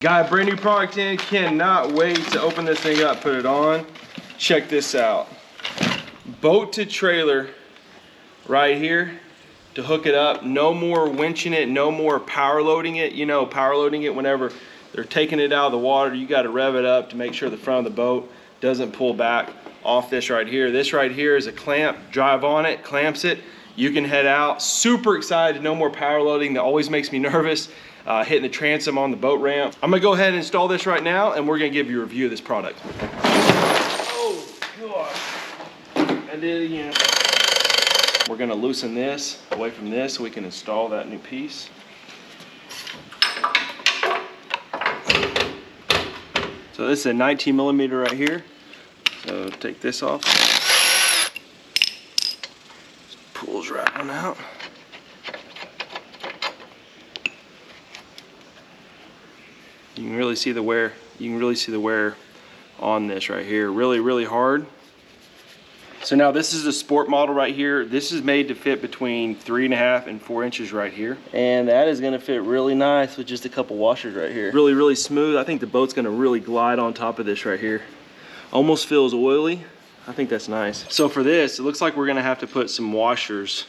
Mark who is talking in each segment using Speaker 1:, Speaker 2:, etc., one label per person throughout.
Speaker 1: Got a brand new product in, cannot wait to open this thing up, put it on. Check this out. Boat2Trailer right here to hook it up. No more winching it, no more power loading it. You know, power loading it whenever they're taking it out of the water, you got to rev it up to make sure the front of the boat doesn't pull back off this right here. This right here is a clamp, drive on it, clamps it. You can head out. Super excited, no more power loading. That always makes me nervous. Hitting the transom on the boat ramp. I'm gonna go ahead and install this right now and we're gonna give you a review of this product. Oh gosh, I did it again. We're gonna loosen this away from this so we can install that new piece. So this is a 19 millimeter right here. So take this off. Just pulls right on out. You can really see the wear. You can really see the wear on this right here. Really, really hard. So now this is a sport model right here. This is made to fit between 3.5 and 4 inches right here. And that is gonna fit really nice with just a couple washers right here. Really, really smooth. I think the boat's gonna really glide on top of this right here. Almost feels oily. I think that's nice. So for this, it looks like we're gonna have to put some washers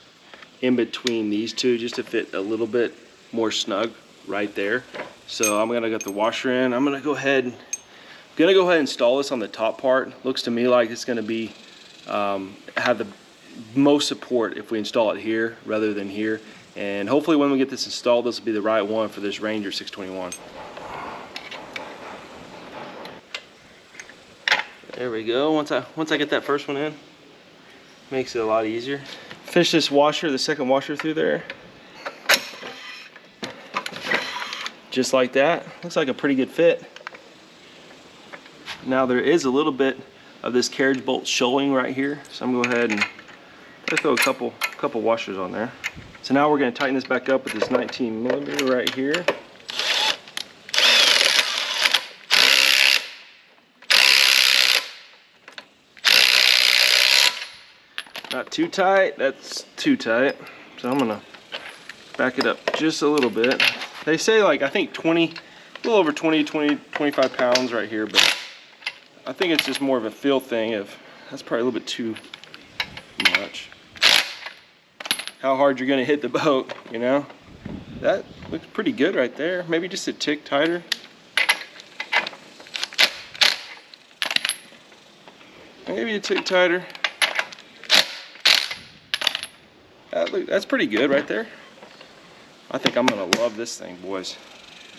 Speaker 1: in between these two just to fit a little bit more snug right there. So I'm gonna get the washer in. I'm gonna go ahead and install this on the top part. Looks to me like it's gonna be have the most support if we install it here rather than here. And hopefully when we get this installed, this will be the right one for this Ranger 621. There we go. Once I get that first one in, makes it a lot easier. Finish this washer, the second washer through there. Just like that. Looks like a pretty good fit. Now there is a little bit of this carriage bolt showing right here, so I'm gonna go ahead and throw a couple washers on there. So now we're gonna tighten this back up with this 19 millimeter right here. Not too tight, that's too tight. So I'm gonna back it up just a little bit. They say like, I think 20, a little over 25 pounds right here, but I think it's just more of a feel thing. That's probably a little bit too much. How hard you're gonna hit the boat, you know? That looks pretty good right there. Maybe just a tick tighter. Maybe a tick tighter. That's pretty good right there. I think I'm gonna love this thing, boys.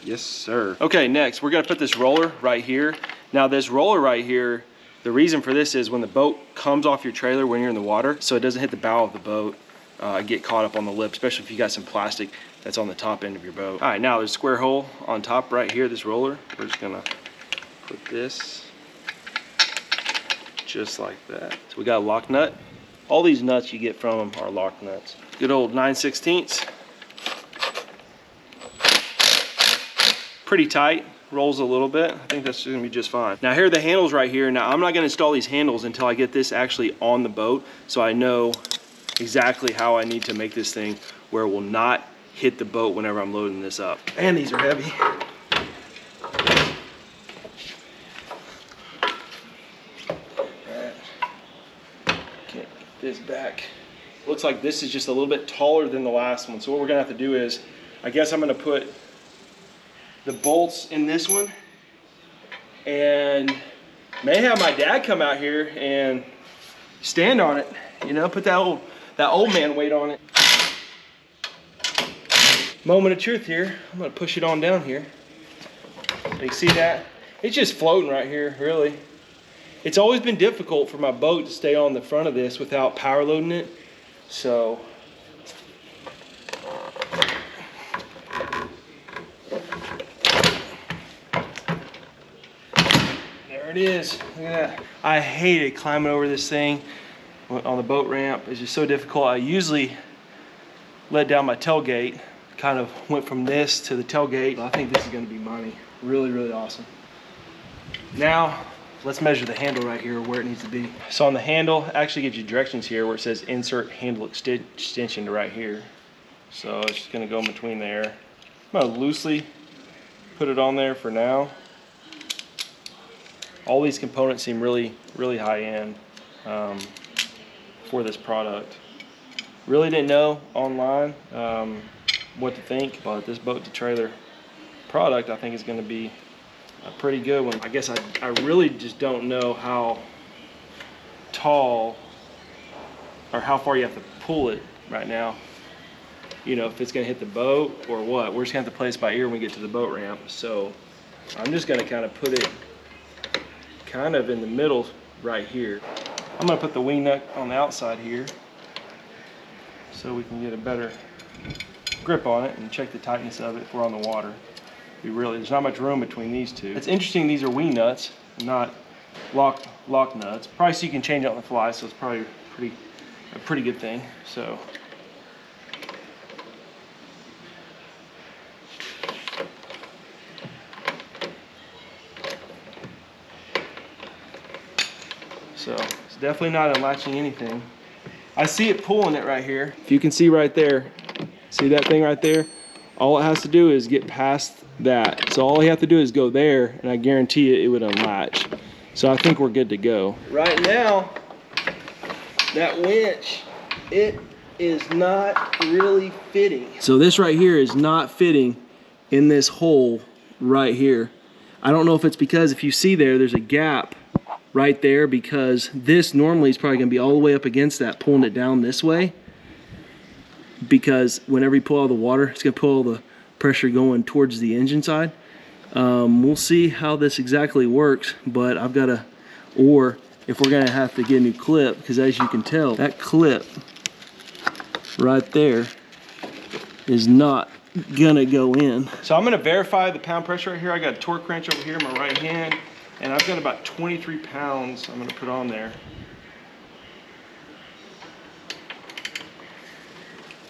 Speaker 1: Yes, sir. Okay, next, we're gonna put this roller right here. Now this roller right here, the reason for this is when the boat comes off your trailer when you're in the water, so it doesn't hit the bow of the boat, get caught up on the lip, especially if you got some plastic that's on the top end of your boat. All right, now there's a square hole on top right here, this roller. We're just gonna put this just like that. So we got a lock nut. All these nuts you get from them are lock nuts. Good old 9/16. Pretty tight, rolls a little bit. I think that's gonna be just fine. Now here are the handles right here. Now I'm not gonna install these handles until I get this actually on the boat, so I know exactly how I need to make this thing where it will not hit the boat whenever I'm loading this up. And these are heavy. Can't get this back. Looks like this is just a little bit taller than the last one. So what we're gonna have to do is, I guess I'm gonna put the bolts in this one and may have my dad come out here and stand on it, you know, put that old man weight on it. Moment of truth here. I'm gonna push it on down here. You see that? It's just floating right here, really. It's always been difficult for my boat to stay on the front of this without power loading it. So it is. Look at that. I hated climbing over this thing on the boat ramp. It's just so difficult. I usually let down my tailgate, kind of went from this to the tailgate. I think this is going to be money. Really, really awesome. Now let's measure the handle right here where it needs to be. So on the handle, it actually gives you directions here where it says insert handle extension to right here. So it's just going to go in between there. I'm going to loosely put it on there for now. All these components seem really high end for this product. Really didn't know online what to think, but this Boat2Trailer product I think is going to be a pretty good one. I guess I really just don't know how tall or how far you have to pull it right now. You know, if it's going to hit the boat or what. We're just going to have to play this by ear when we get to the boat ramp. So I'm just going to kind of put it kind of in the middle right here. I'm going to put the wing nut on the outside here so we can get a better grip on it and check the tightness of it if we're on the water. There's not much room between these two. It's interesting these are wing nuts, not lock nuts. Probably so you can change it on the fly, so it's probably a pretty good thing. So it's definitely not unlatching anything. I see it pulling it right here. If you can see right there, see that thing right there? All it has to do is get past that. So all you have to do is go there, and I guarantee you it would unlatch. So I think we're good to go. Right now, that winch, it is not really fitting. So this right here is not fitting in this hole right here. I don't know if it's because if you see there's a gap right there, because this normally is probably going to be all the way up against that, pulling it down this way, because whenever you pull all the water, it's going to pull all the pressure going towards the engine side. We'll see how this exactly works, but I've got to, or if we're going to have to get a new clip, because as you can tell, that clip right there is not gonna go in. So I'm gonna verify the pound pressure right here. I got a torque wrench over here in my right hand, and I've got about 23 pounds I'm gonna put on there.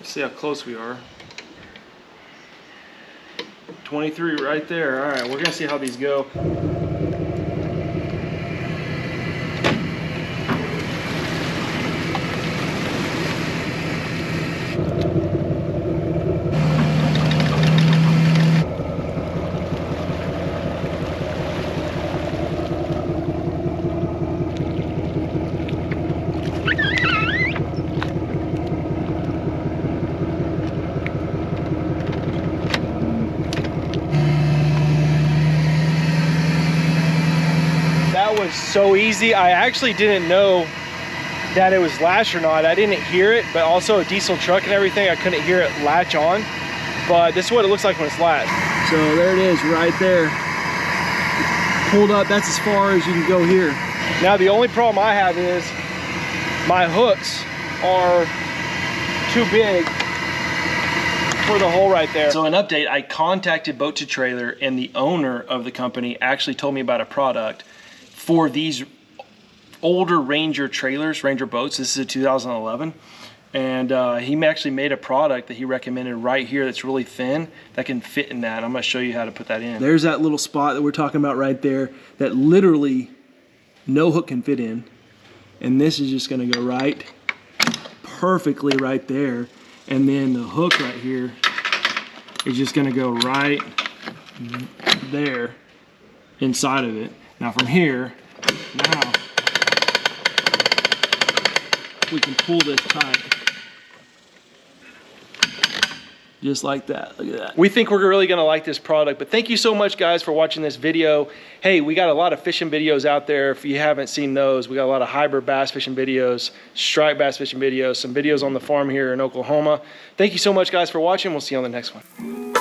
Speaker 1: Let's see how close we are. 23 right there. All right, we're gonna see how these go. Was so easy. I actually didn't know that it was latch or not. I didn't hear it, but also a diesel truck and everything, I couldn't hear it latch on. But this is what it looks like when it's latched. So there it is right there. Pulled up, that's as far as you can go here. Now the only problem I have is my hooks are too big for the hole right there. So an update, I contacted Boat2Trailer, and the owner of the company actually told me about a product for these older Ranger trailers, Ranger boats. This is a 2011. And he actually made a product that he recommended right here that's really thin that can fit in that. I'm gonna show you how to put that in. There's that little spot that we're talking about right there that literally no hook can fit in. And this is just gonna go right perfectly right there. And then the hook right here is just gonna go right there inside of it. Now from here, now we can pull this tight. Just like that, look at that. We think we're really gonna like this product, but thank you so much guys for watching this video. Hey, we got a lot of fishing videos out there. If you haven't seen those, we got a lot of hybrid bass fishing videos, striped bass fishing videos, some videos on the farm here in Oklahoma. Thank you so much guys for watching. We'll see you on the next one.